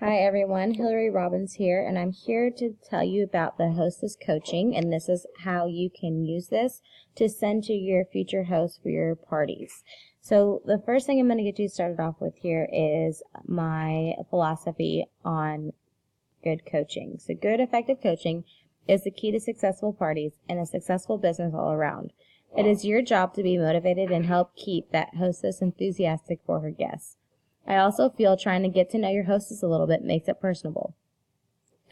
Hi everyone, Hillary Robbins here, and I'm here to tell you about the Hostess Coaching, and this is how you can use this to send to your future hosts for your parties. So the first thing I'm going to get you started off with here is my philosophy on good coaching. So good, effective coaching is the key to successful parties and a successful business all around. It is your job to be motivated and help keep that hostess enthusiastic for her guests. I also feel trying to get to know your hostess a little bit makes it personable.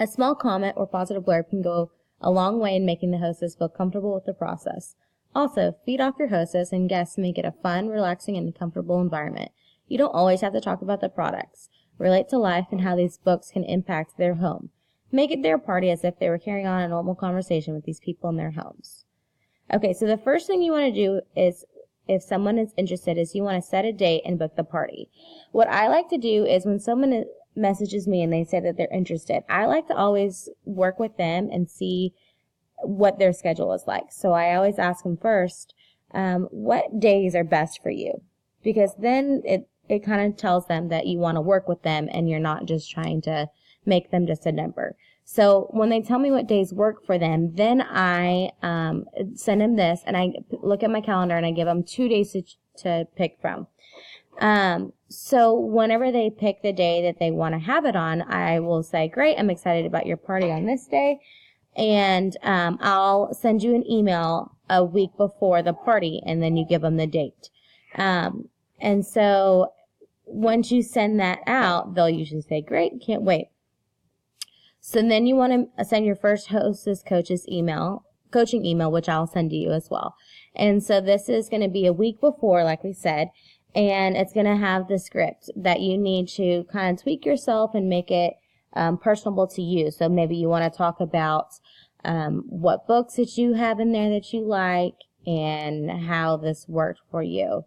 A small comment or positive blurb can go a long way in making the hostess feel comfortable with the process. Also, feed off your hostess and guests to make it a fun, relaxing, and comfortable environment. You don't always have to talk about the products. Relate to life and how these books can impact their home. Make it their party as if they were carrying on a normal conversation with these people in their homes. Okay, so the first thing you want to do is, if someone is interested, is you want to set a date and book the party. What I like to do is when someone messages me and they say that they're interested, I like to always work with them and see what their schedule is like. So I always ask them first, what days are best for you? Because then it kind of tells them that you want to work with them and you're not just trying to make them just a number. So when they tell me what days work for them, then I send them this, and I look at my calendar and I give them 2 days to pick from. So whenever they pick the day that they want to have it on, I will say, great, I'm excited about your party on this day, and I'll send you an email a week before the party, and then you give them the date. And so once you send that out, they'll usually say, great, can't wait. So then you want to send your first hostess coaching email, which I'll send to you as well. And so this is going to be a week before, like we said, and it's going to have the script that you need to kind of tweak yourself and make it personable to you. So maybe you want to talk about what books that you have in there that you like and how this worked for you.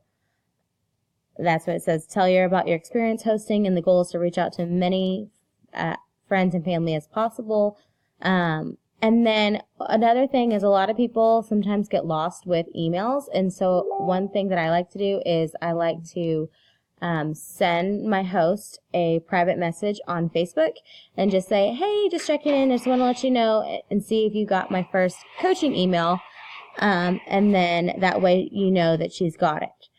That's what it says. Tell you about your experience hosting, and the goal is to reach out to many friends and family as possible. And then another thing is a lot of people sometimes get lost with emails. And so one thing that I like to do is I like to send my host a private message on Facebook and just say, hey, just checking in. I just want to let you know and see if you got my first coaching email. And then that way you know that she's got it.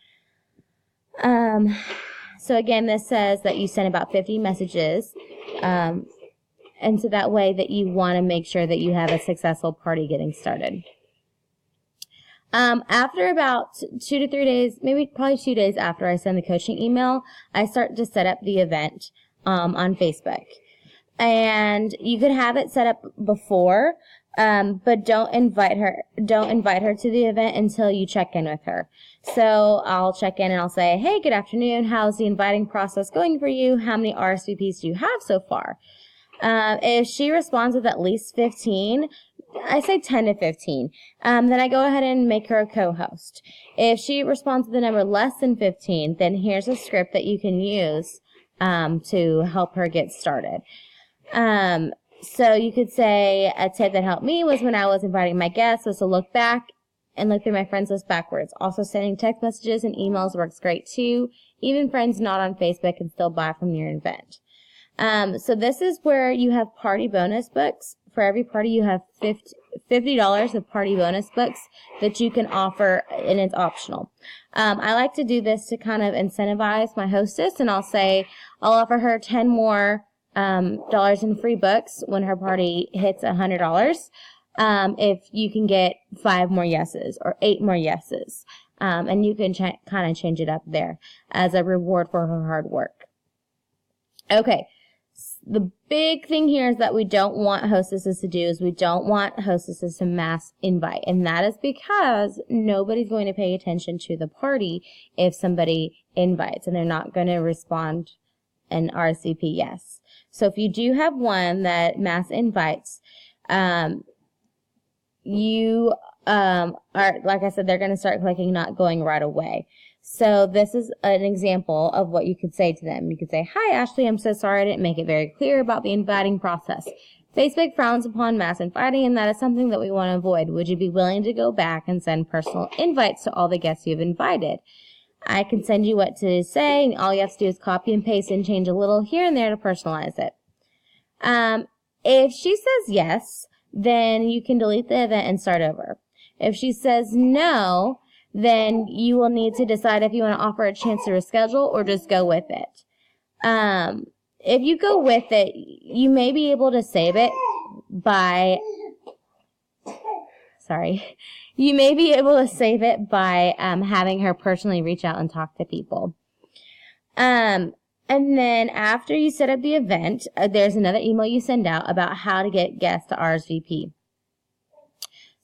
So again, this says that you send about 50 messages. And so that way that you want to make sure that you have a successful party getting started. After about 2 to 3 days, probably 2 days after I send the coaching email, I start to set up the event on Facebook. And you could have it set up before, but don't invite her to the event until you check in with her. So I'll check in and I'll say, hey, good afternoon. How's the inviting process going for you? How many RSVPs do you have so far? If she responds with at least 15, I say 10 to 15, then I go ahead and make her a co-host. If she responds with a number less than 15, then here's a script that you can use to help her get started. So you could say a tip that helped me was when I was inviting my guests was to look back and look through my friends list backwards. Also, sending text messages and emails works great too. Even friends not on Facebook can still buy from your event. So this is where you have party bonus books. For every party, you have $50 of party bonus books that you can offer, and it's optional. I like to do this to kind of incentivize my hostess, and I'll say I'll offer her 10 more dollars in free books when her party hits $100. If you can get 5 more yeses or 8 more yeses, and you can kind of change it up there as a reward for her hard work. Okay. The big thing here is that we don't want hostesses to do is we don't want hostesses to mass invite. And that is because nobody's going to pay attention to the party if somebody invites and they're not going to respond and RSVP yes. So if you do have one that mass invites, you are, like I said, they're going to start clicking not going right away. So this is an example of what you could say to them. You could say, hi, Ashley, I'm so sorry I didn't make it very clear about the inviting process. Facebook frowns upon mass inviting, and that is something that we want to avoid. Would you be willing to go back and send personal invites to all the guests you've invited? I can send you what to say, and all you have to do is copy and paste and change a little here and there to personalize it. If she says yes, then you can delete the event and start over. If she says no, then you will need to decide if you want to offer a chance to reschedule or just go with it. If you go with it, you may be able to save it by, you may be able to save it by having her personally reach out and talk to people. And then after you set up the event, there's another email you send out about how to get guests to RSVP.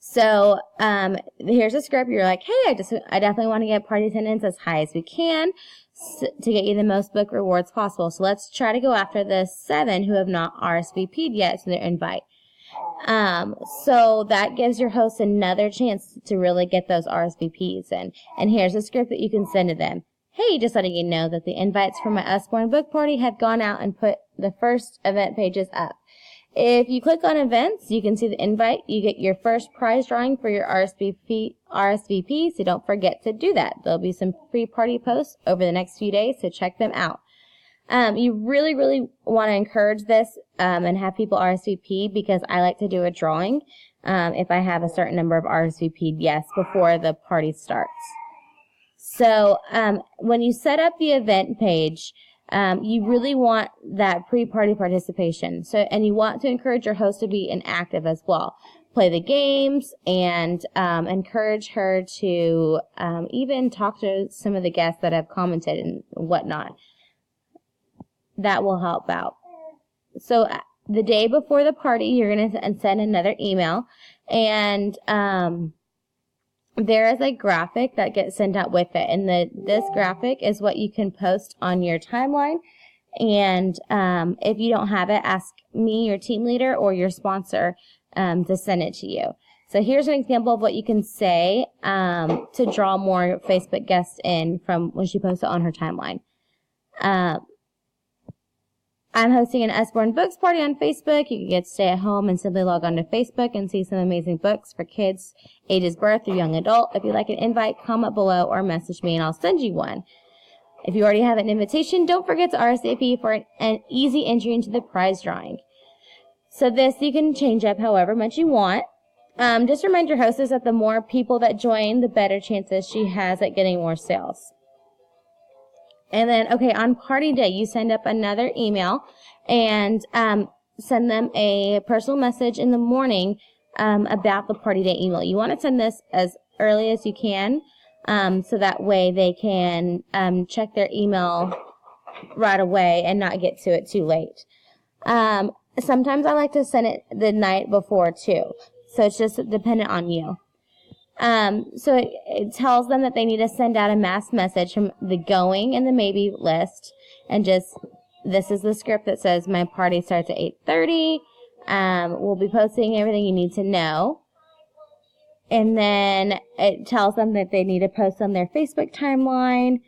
So here's a script. You're like, hey, I definitely want to get party attendance as high as we can to get you the most book rewards possible. So let's try to go after the 7 who have not RSVP'd yet to their invite. So that gives your host another chance to really get those RSVPs in. And here's a script that you can send to them. Hey, just letting you know that the invites for my Usborne book party have gone out and put the first event pages up. If you click on events, you can see the invite. You get your first prize drawing for your RSVP, so don't forget to do that. There'll be some free party posts over the next few days, so check them out. You really, really want to encourage this and have people RSVP, because I like to do a drawing if I have a certain number of RSVP'd yes before the party starts. So when you set up the event page, you really want that pre-party participation. And you want to encourage your host to be active as well. Play the games and encourage her to even talk to some of the guests that have commented and whatnot. That will help out. So the day before the party, you're going to send another email, and there is a graphic that gets sent out with it, and this graphic is what you can post on your timeline. And if you don't have it, ask me, your team leader, or your sponsor to send it to you. So here's an example of what you can say to draw more Facebook guests in from when she posts it on her timeline. I'm hosting an Usborne Books party on Facebook. You can get to stay at home and simply log on to Facebook and see some amazing books for kids, ages birth through young adult. If you'd like an invite, comment below or message me and I'll send you one. If you already have an invitation, don't forget to RSVP for an easy entry into the prize drawing. So this you can change up however much you want. Just remind your hostess that the more people that join, the better chances she has at getting more sales. And then, on party day, you send up another email and send them a personal message in the morning about the party day email. You want to send this as early as you can so that way they can check their email right away and not get to it too late. Sometimes I like to send it the night before too, so it's just dependent on you. So it tells them that they need to send out a mass message from the going and the maybe list, and this is the script that says my party starts at 8:30. We'll be posting everything you need to know. And then it tells them that they need to post on their Facebook timeline,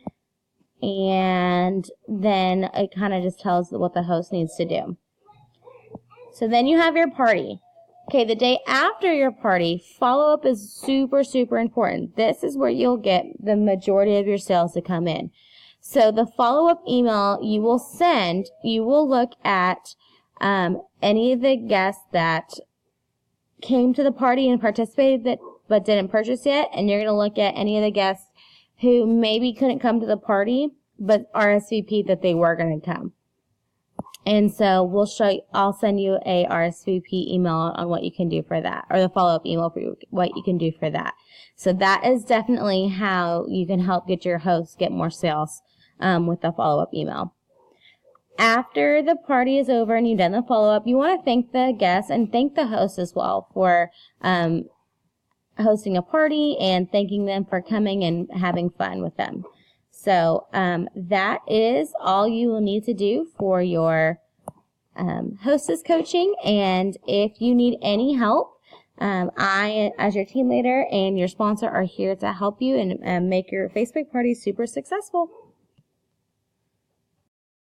and then it kind of just tells what the host needs to do. So then you have your party. Okay, the day after your party, follow-up is super, super important. This is where you'll get the majority of your sales to come in. So the follow-up email you will send, you will look at any of the guests that came to the party and participated but didn't purchase yet, and you're going to look at any of the guests who maybe couldn't come to the party but RSVP'd that they were going to come. And so I'll send you a RSVP email on what you can do for that, or the follow-up email for what you can do for that. So that is definitely how you can help get your hosts get more sales with the follow-up email. After the party is over and you've done the follow-up, you want to thank the guests and thank the host as well for hosting a party and thanking them for coming and having fun with them. So that is all you will need to do for your hostess coaching. And if you need any help, I, as your team leader and your sponsor, are here to help you and make your Facebook party super successful.